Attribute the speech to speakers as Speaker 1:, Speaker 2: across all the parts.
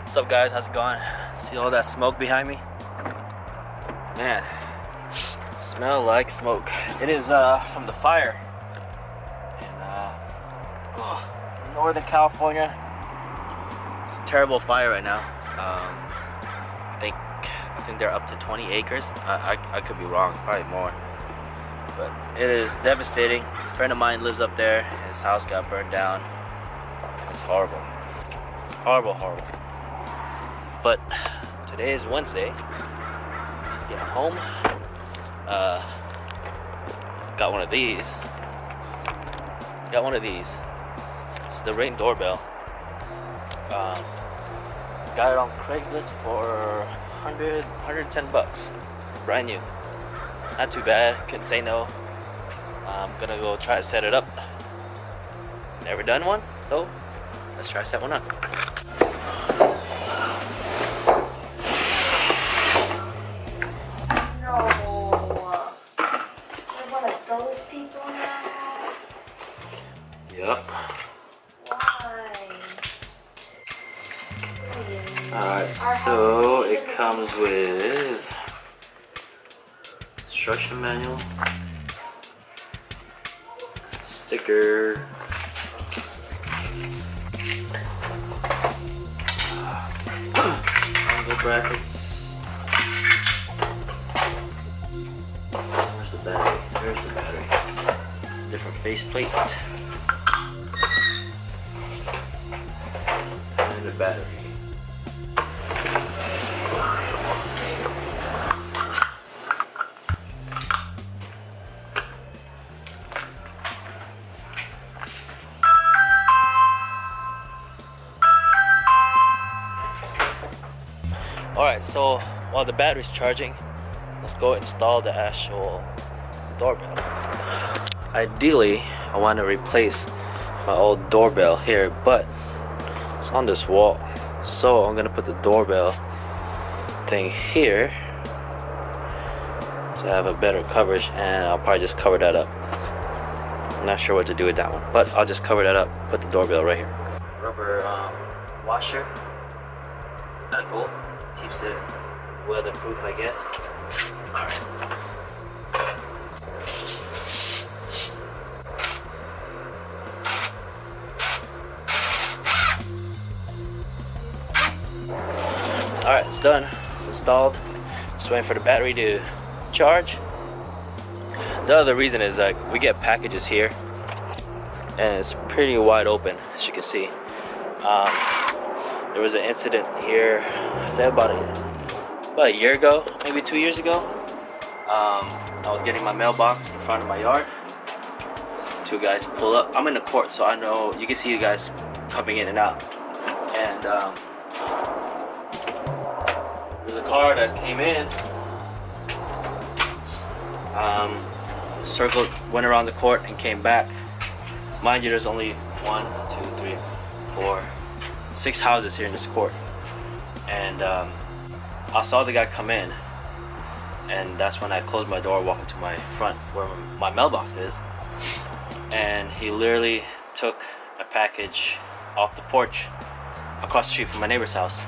Speaker 1: What's up, guys? How's it going? See all that smoke behind me? Man, smell like smoke. It is from the fire in Northern California. It's a terrible fire right now. I think they're up to 20 acres. I could be wrong, probably more. But it is devastating. A friend of mine lives up there. His house got burned down. It's horrible. Horrible, horrible. But today is Wednesday. Just getting home. Got one of these. It's the Rane doorbell. Got it on Craigslist for 110 bucks. Brand new. Not too bad. Couldn't say no. I'm gonna go try to set it up. Never done one, so let's try to set one up. Yep.
Speaker 2: Why?
Speaker 1: Alright, so it comes with instruction manual, sticker, angle brackets. Where's the battery? There's the battery. Different faceplate. And the battery. Alright, so while the battery's charging, let's go install the actual doorbell. Ideally, I want to replace my old doorbell here, but it's on this wall. So I'm gonna put the doorbell thing here to have a better coverage, and I'll probably just cover that up. I'm not sure what to do with that one, but I'll just cover that up, put the doorbell right here. Rubber washer, kind of cool. Keeps it weatherproof, I guess. Alright. Alright, it's done. It's installed. Just waiting for the battery to charge. The other reason is like we get packages here and it's pretty wide open, as you can see. There was an incident here, I said about a year ago, maybe 2 years ago. I was getting my mailbox in front of my yard. Two guys pull up. I'm in the court, so I know you can see you guys coming in and out. And there's a car that came in, circled, went around the court, and came back. Mind you, there's only 1, 2, 3, 4, 6 houses here in this court, and I saw the guy come in, and that's when I closed my door, walked into my front where my mailbox is, and he literally took a package off the porch across the street from my neighbor's house.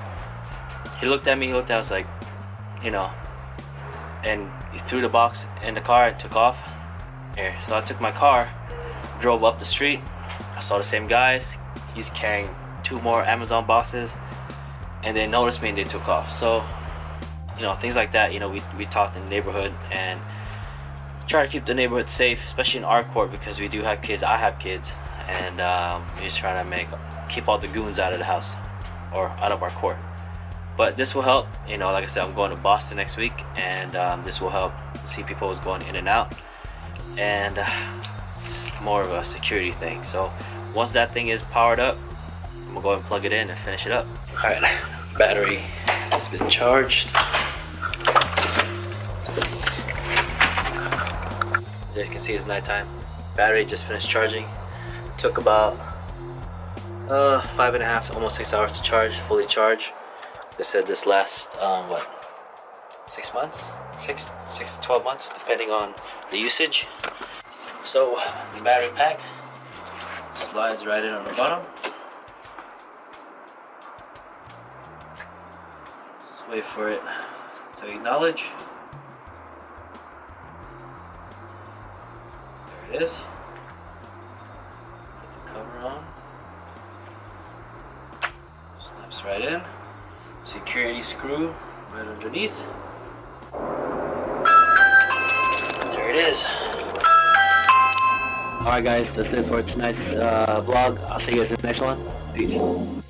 Speaker 1: He looked at me, I was like, you know, and he threw the box in the car and took off. Here, so I took my car, drove up the street. I saw the same guys. He's carrying 2 more Amazon boxes, and they noticed me and they took off. So, you know, things like that, you know, we talked in the neighborhood and try to keep the neighborhood safe, especially in our court, because we do have kids. I have kids, and we're just trying to keep all the goons out of the house or out of our court. But this will help, you know, like I said, I'm going to Boston next week, and this will help see people who's going in and out, and it's more of a security thing. So once that thing is powered up, I'm gonna go and plug it in and finish it up. Alright, battery has been charged. You guys can see it's nighttime. Battery just finished charging. Took about 5.5, almost 6 hours to charge, fully charge. They said this lasts, what, 6 months? 6 to 12 months, depending on the usage. So, the battery pack slides right in on the bottom. Wait for it to acknowledge. There it is. Put the cover on. Snaps right in. Security screw right underneath. There it is. Alright guys, that's it for tonight's vlog. I'll see you guys in the next one. Peace.